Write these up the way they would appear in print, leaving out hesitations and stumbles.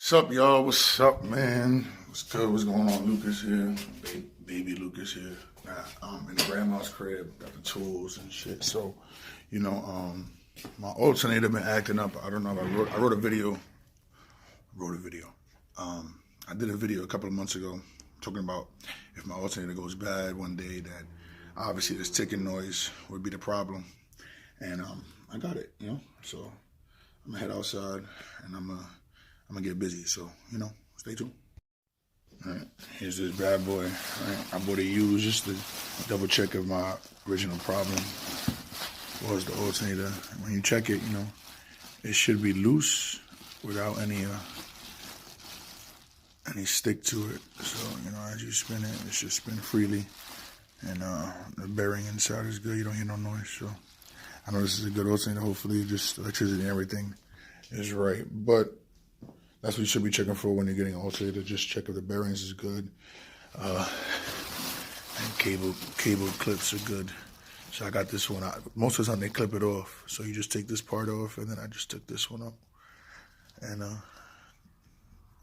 What's up, y'all? What's up, man? What's good? What's going on? Lucas here. Baby Lucas here. I'm in the grandma's crib. Got the tools and shit. So, my alternator been acting up. I don't know. I wrote a video. I did a video a couple of months ago talking about if my alternator goes bad one day, that obviously this ticking noise would be the problem. And I got it, So I'm gonna head outside and I'm gonna get busy. So, stay tuned. All right, here's this bad boy. All right, I bought it used just to double check if my original problem was the alternator. When you check it, it should be loose without any stick to it. So, as you spin it, it should spin freely. And the bearing inside is good. You don't hear no noise. So I know this is a good alternator. Hopefully, just electricity and everything is right. But that's what you should be checking for when you're getting an alternator. Just check if the bearings is good. And cable clips are good. So I got this one out. Most of the time they clip it off. So you just take this part off, and then I just took this one up and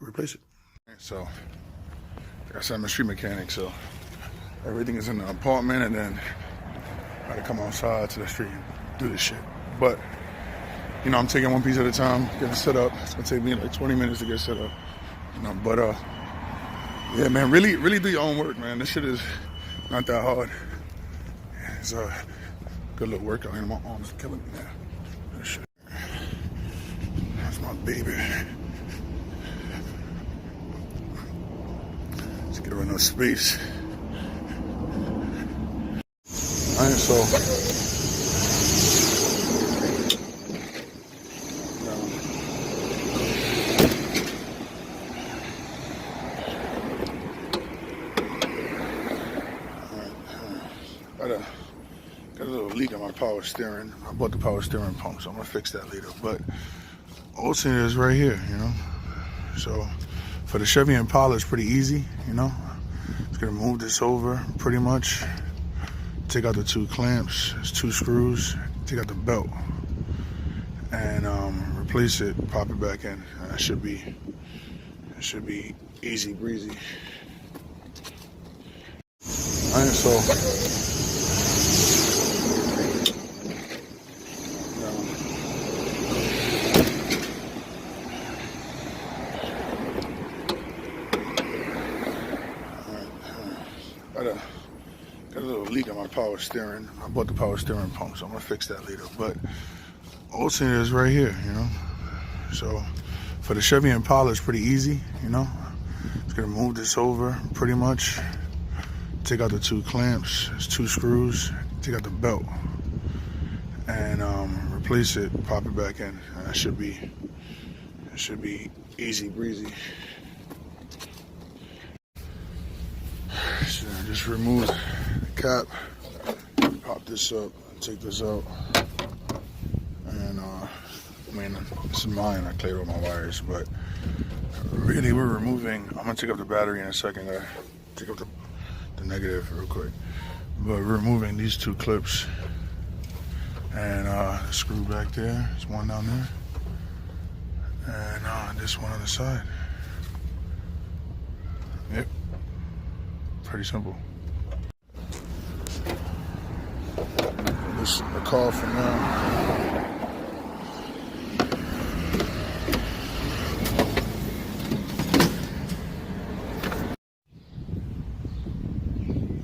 replace it. So like I said, I'm a street mechanic, so everything is in the apartment, and then I gotta come outside to the street and do this shit. But I'm taking one piece at a time, get it set up. It's gonna take me like 20 minutes to get set up. But yeah, man, really do your own work, man. This shit is not that hard. It's a good little workout, and my arms are killing me now. This shit. That's my baby. Let's get her enough space. Alright, so got a little leak on my power steering. I bought the power steering pump, so I'm gonna fix that later. But alternator is right here, So for the Chevy Impala, it's pretty easy, It's gonna move this over pretty much. Take out the two clamps, there's two screws, take out the belt, and replace it, pop it back in. And it should be easy breezy. Alright, so got a little leak on my power steering. I bought the power steering pump, so I'm gonna fix that later. But alternator is right here, So for the Chevy Impala, it's pretty easy, It's gonna move this over pretty much. Take out the two clamps, there's two screws, take out the belt, and replace it, pop it back in. And it should be easy breezy. So just remove the cap, pop this up, take this out, and this is mine. I cleared all my wires, but really we're removing. I'm gonna take up the battery in a second. I take up the negative real quick, but we're removing these two clips and screw back there. There's one down there, and this one on the side. Yep. Pretty simple. This is the car for now.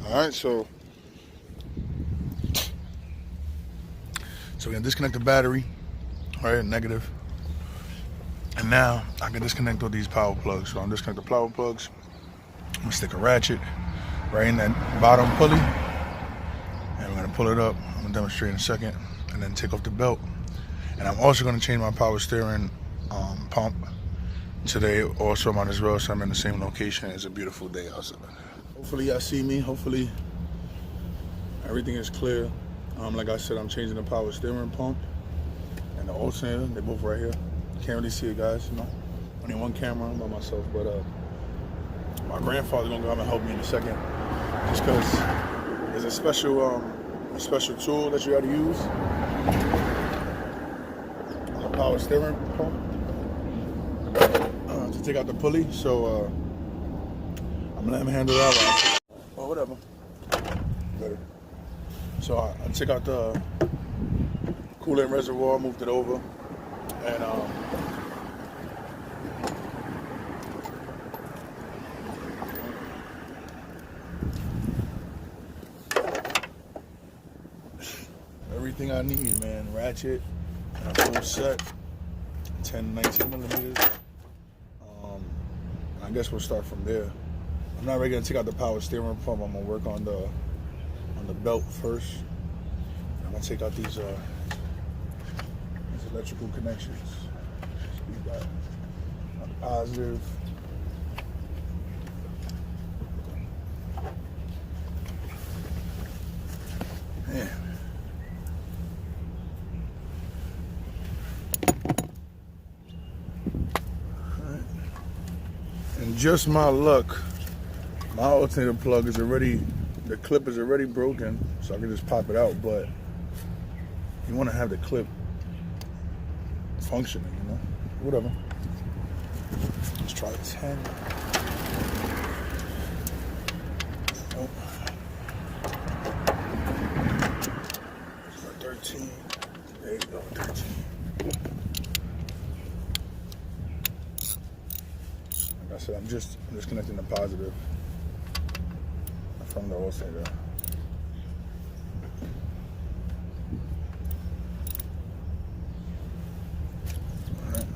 Alright, so we're gonna disconnect the battery, right, negative. And now I can disconnect all these power plugs. So I'm disconnecting the power plugs. I'm gonna stick a ratchet right in that bottom pulley, and we're gonna pull it up. I'm gonna demonstrate in a second, and then take off the belt. And I'm also gonna change my power steering pump today. Also, might as well, so I'm in the same location. It's a beautiful day outside. Hopefully y'all see me. Hopefully everything is clear. Like I said, I'm changing the power steering pump and the alternator. They're both right here. Can't really see it, guys. Only one camera. I'm by myself, but my grandfather's gonna come and help me in a second, just because there's a special tool that you got to use on the power steering pump to to take out the pulley, so I'm gonna let him handle that one. Well, whatever. Better. So I took out the coolant reservoir, moved it over, and everything I need, man. Ratchet, a full set, 10, 19 millimeters. I guess we'll start from there. I'm not really gonna take out the power steering pump. I'm gonna work on the belt first. I'm gonna take out these electrical connections. So we got a positive. Man. Alright. And just my luck, my alternator plug is already, the clip is already broken, so I can just pop it out, but you want to have the clip functioning, you know? Whatever. Let's try 10. Nope. Let's go 13. There you go, 13. Like I said, I'm just connecting the positive from the alternator. Alright.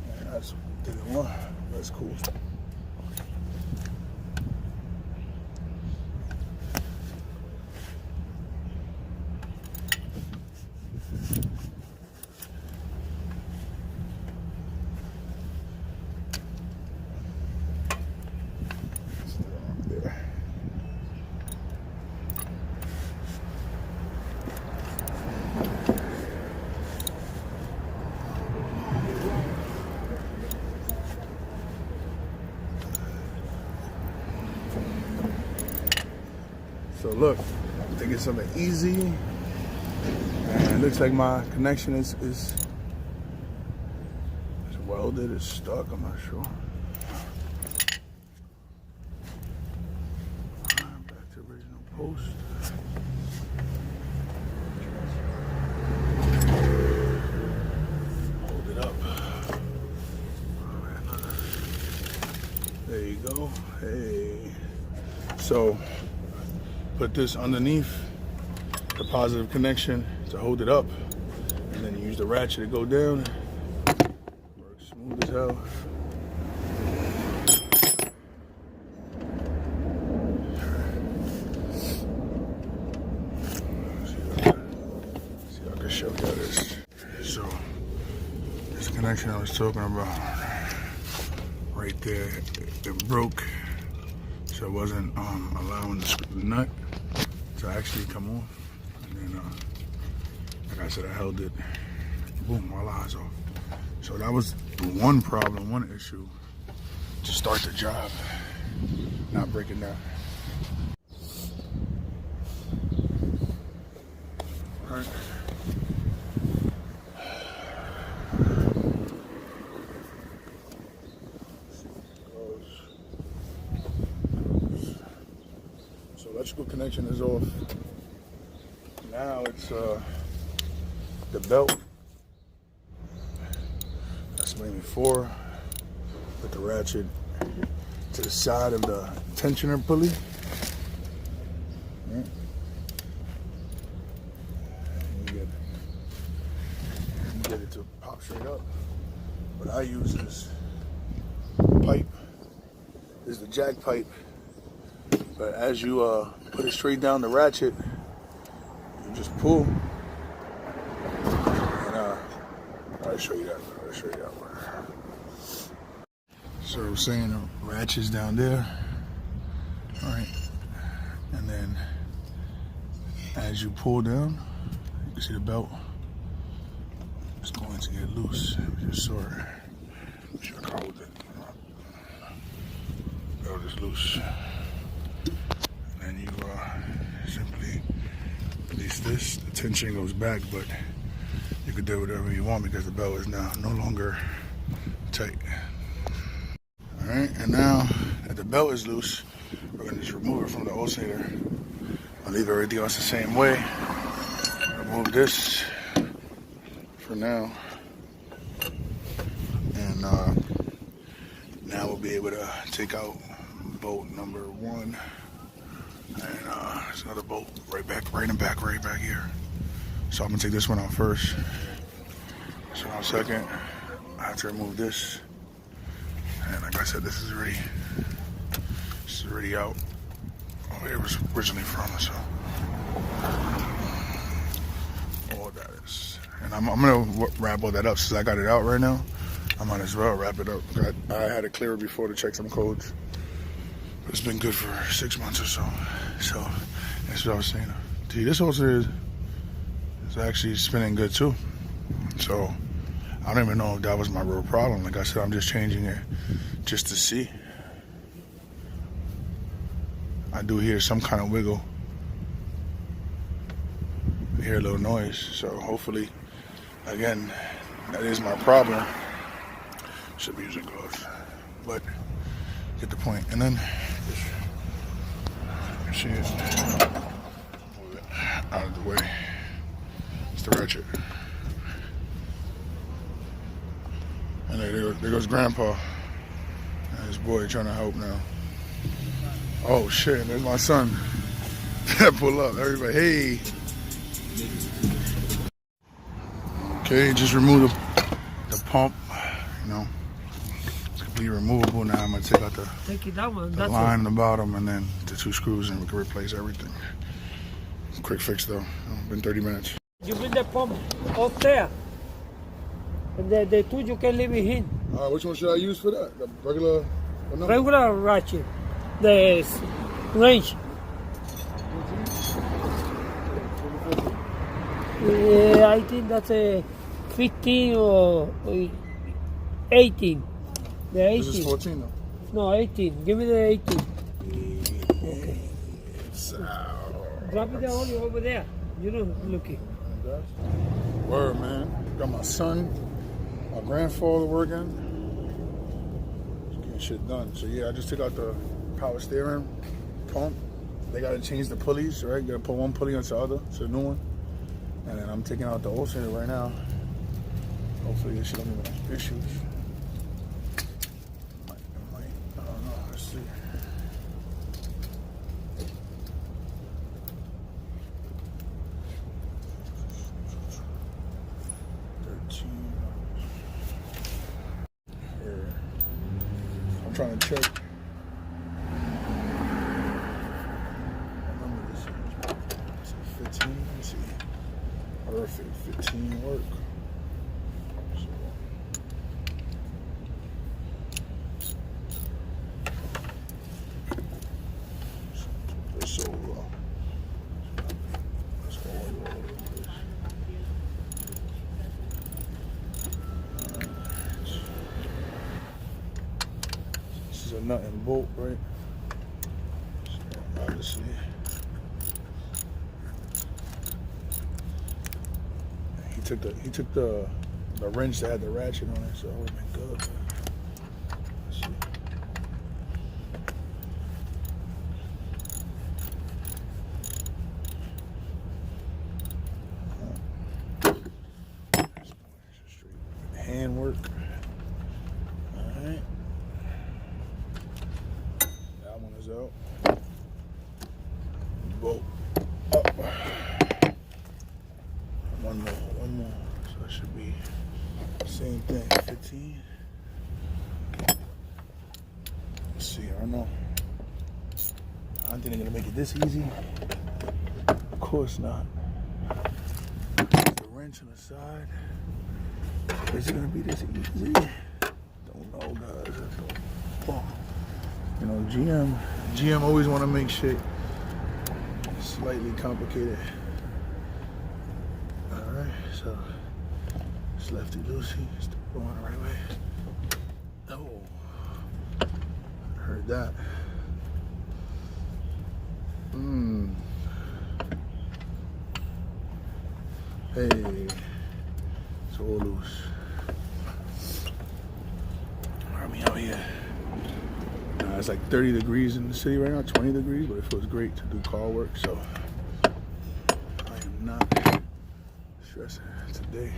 Yeah, that's didn't want. That's cool. So look, I'm thinking something easy, and it looks like my connection is welded, it's stuck, I'm not sure. Back to original post. Hold it up. There you go. Hey. So put this underneath the positive connection to hold it up, and then you use the ratchet to go down. Works smooth as hell. See if I can show you this. So this connection I was talking about, right there, it broke, so it wasn't allowing the nut to actually come off. And then, like I said, I held it, boom, voila, it's off. So that was one problem, one issue to start the job, not breaking down. All right. So electrical connection is off. Now it's the belt. That's maybe 4. Put the ratchet to the side of the tensioner pulley. Right. You get it to pop straight up. What I use is pipe. This is the jack pipe. But as you put it straight down the ratchet, you just pull. And I'll show you that. I'll show you that one. So I was saying the ratchet's down there. All right. And then as you pull down, you can see the belt is going to get loose. Just saw it. I'm sure I can hold it. Belt is loose. And then you simply At least this, the tension goes back, but you can do whatever you want because the belt is now no longer tight. Alright, and now that the belt is loose, we're going to just remove it from the alternator. I'll leave everything else the same way. Remove this for now. And now we'll be able to take out bolt number 1. And there's another bolt right in the back, right back here. So I'm gonna take this one out first. So in a second, I have to remove this. And like I said, this is already out. Where it was originally from, so all that is. And I'm gonna wrap all that up since I got it out right now. I might as well wrap it up. I had to clear it before to check some codes. It's been good for 6 months or so. So that's what I was saying. See, this also is actually spinning good too. So I don't even know if that was my real problem. Like I said, I'm just changing it just to see. I do hear some kind of wiggle. I hear a little noise. So hopefully, again, that is my problem. Should be using gloves, but get the point. And then see it, move it out of the way. It's the ratchet. And there goes Grandpa and his boy trying to help now. Oh shit, there's my son. Pull up, everybody, hey. Okay, just remove the pump, you know. It's completely removable now. I'm gonna take out the line in the bottom and then the 2 screws and we can replace everything. Quick fix though, been 30 minutes. You bring the pump up there. And the 2 you can leave it in. Which one should I use for that? The regular? Regular ratchet. The range. I think that's a 15 or 18. The 18. This is 14 though? No, 18. Give me the 18. Okay. Drop it down over there. You know, looking. Word, man. Got my son, my grandfather working. Just getting shit done. So yeah, I just took out the power steering pump. They gotta change the pulleys, right? Gotta put one pulley onto the other, so the new one. And then I'm taking out the alternator right now. Hopefully this shit don't give me issues. I don't know. Let's see. I'm trying to check. What number this is? 15. Let's see. Perfect. 15 work. So let's go all over this. This is a nut and bolt, right? So obviously. He took the wrench that had the ratchet on it, so it would have been good. Let's see. Hand work. Alright. That one is out. Bolt up. One more. So it should be the same thing. 15. Let's see, I don't know. I don't think they're gonna make it this easy. Of course not. The wrench on the side. Is it gonna be this easy? Don't know, guys. You know, GM always want to make shit slightly complicated. All right, so it's lefty loosey. It's going the right way. Oh, I heard that. Hey, it's all loose. I mean, out here. It's like 30 degrees in the city right now, 20 degrees, but it feels great to do car work, so I am not stressing today.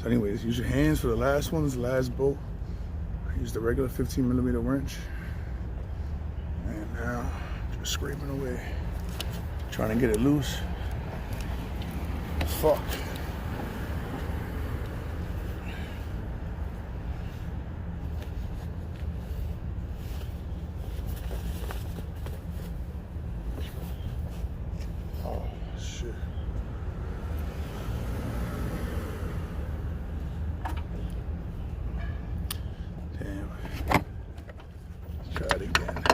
So anyways, use your hands for the last ones, the last bolt. I used the regular 15mm wrench. And now, just scraping away. Trying to get it loose. Fuck. Oh, shit. Damn. Try it again.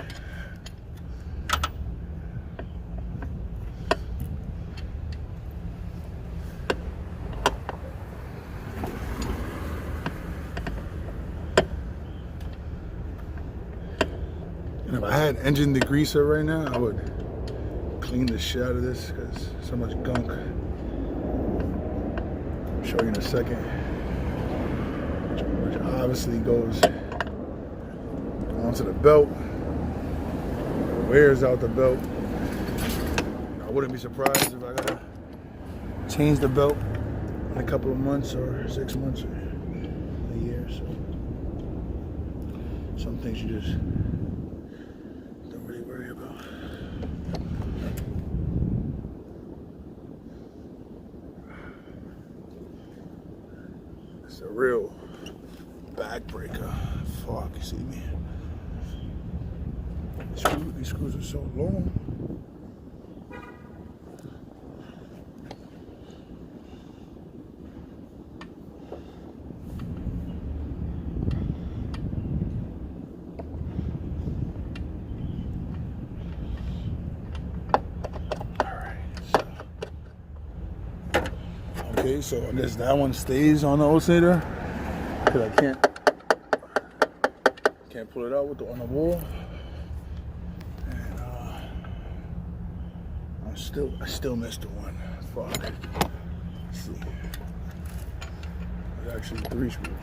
And if I had engine degreaser right now, I would clean the shit out of this because so much gunk. I'll show you in a second. Which obviously goes onto the belt, wears out the belt. I wouldn't be surprised if I gotta change the belt in a couple of months or 6 months or a year. So some things you just don't really worry about. It's a real backbreaker. Fuck, you see me? These screws are so long. Okay, so I guess that one stays on the Alternator because I can't pull it out with on the wall, and I still missed the one. Fuck. Let's see. There's actually 3 screws.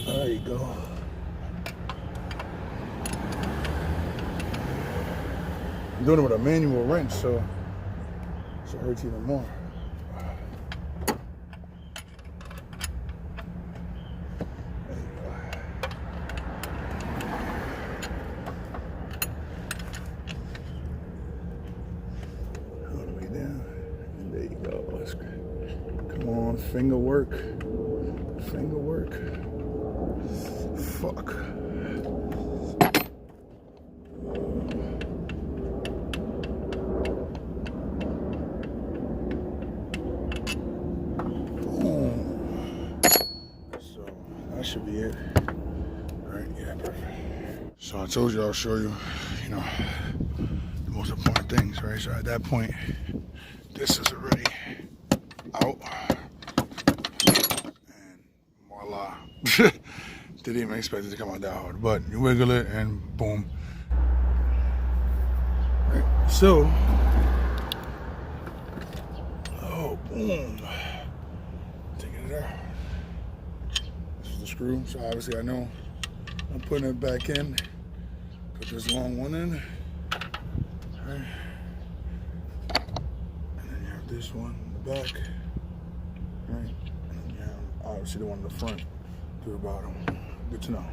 There you go. I'm doing it with a manual wrench, so it hurts even more. There you go. All the way down. And there you go. Let's, come on, finger work. Finger work. Fuck. So that should be it. Alright, yeah, perfect. So I told you I'll show you, the most important things, right? So at that point, this is already out. And voila. Didn't even expect it to come out that hard, but you wiggle it and boom. Right, so, oh, boom. Taking it out. This is the screw, so obviously I know I'm putting it back in. Put this long one in. Right. And then you have this one in the back. Right. And then you have obviously the one in the front to the bottom. Good to know.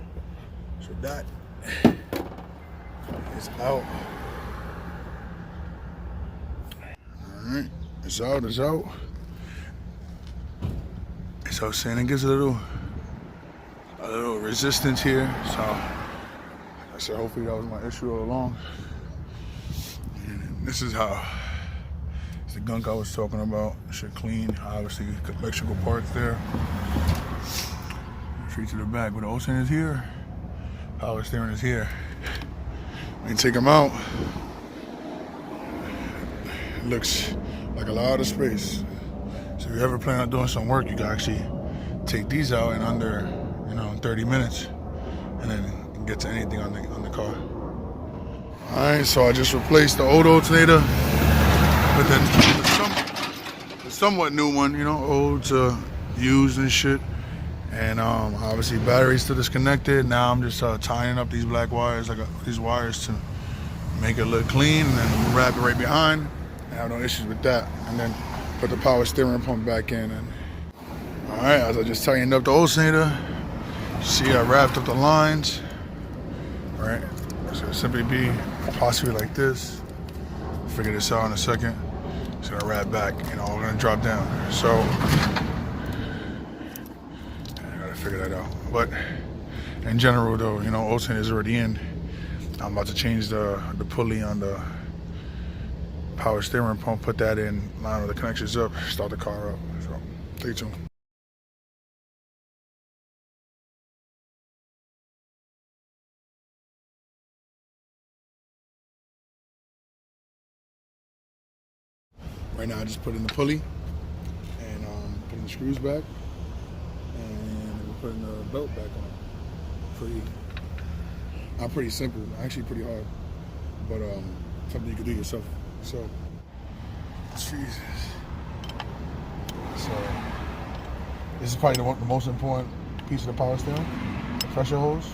So that is out. Alright, it's out, it's out. So saying it gives a little resistance here. So I said hopefully that was my issue all along. And this is how it's the gunk I was talking about. Should clean, obviously electrical parts there. Straight to the back. With the Alternator is here, power steering is here. We can take them out. It looks like a lot of space. So if you ever plan on doing some work, you can actually take these out in under, 30 minutes, and then get to anything on the car. All right, so I just replaced the old alternator with the somewhat new one, old to used and shit. And obviously battery's still disconnected. Now I'm just tying up these black wires. I got these wires to make it look clean, and then wrap it right behind. I have no issues with that. And then put the power steering pump back in. And all right, as I just tightened up the alternator, see I wrapped up the lines. All right, it's gonna simply be possibly like this. Figure this out in a second. It's gonna wrap back, we're gonna drop down. So I gotta figure that out. But in general though, alternator is already in. I'm about to change the pulley on the power steering pump, put that in, line all the connections up, start the car up. So stay tuned. Right now I just put in the pulley and putting the screws back, and we're putting the belt back on. Not pretty simple, actually pretty hard, but something you can do yourself. So, Jesus. So, this is probably the most important piece of the power steering, the pressure hose.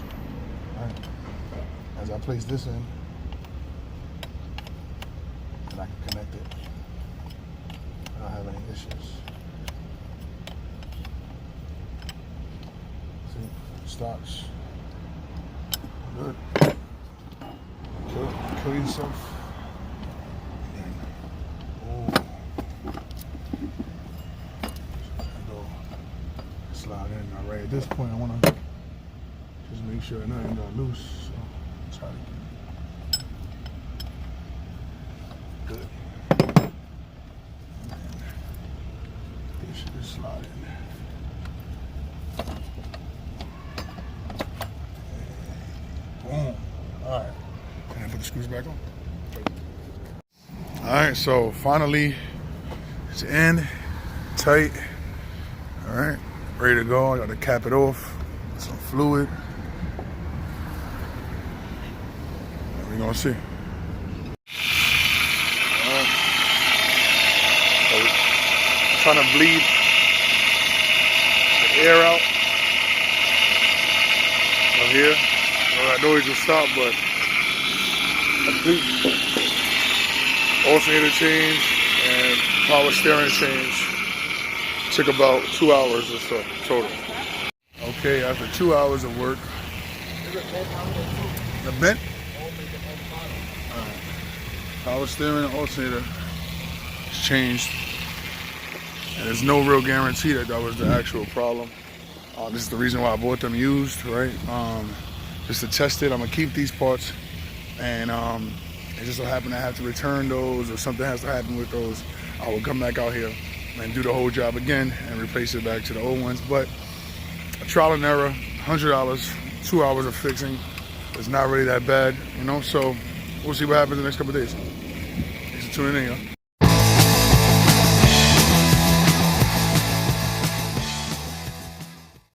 All right. As I place this in, and I can connect it. I don't have any issues. See, starts. Good. Kill yourself. Go slide in. All right, at this point, I want to just make sure nothing got loose. So try to get it. Good. Should just slide in. Boom. All right. Can I put the screws back on? All right, so finally it's in, tight. All right, ready to go. I got to cap it off with some fluid. We're gonna see. Trying to bleed the air out of here. I know it just stopped, but complete alternator change and power steering change took about 2 hours or so total. Okay, after 2 hours of work, the bent, power steering and alternator is changed. And there's no real guarantee that was the actual problem. This is the reason why I bought them used, right? Just to test it. I'm gonna keep these parts, and it just so happen I have to return those, or something has to happen with those. I will come back out here and do the whole job again and replace it back to the old ones. But a trial and error, $100, 2 hours of fixing. It's not really that bad, So we'll see what happens in the next couple of days. Thanks for tuning in, y'all.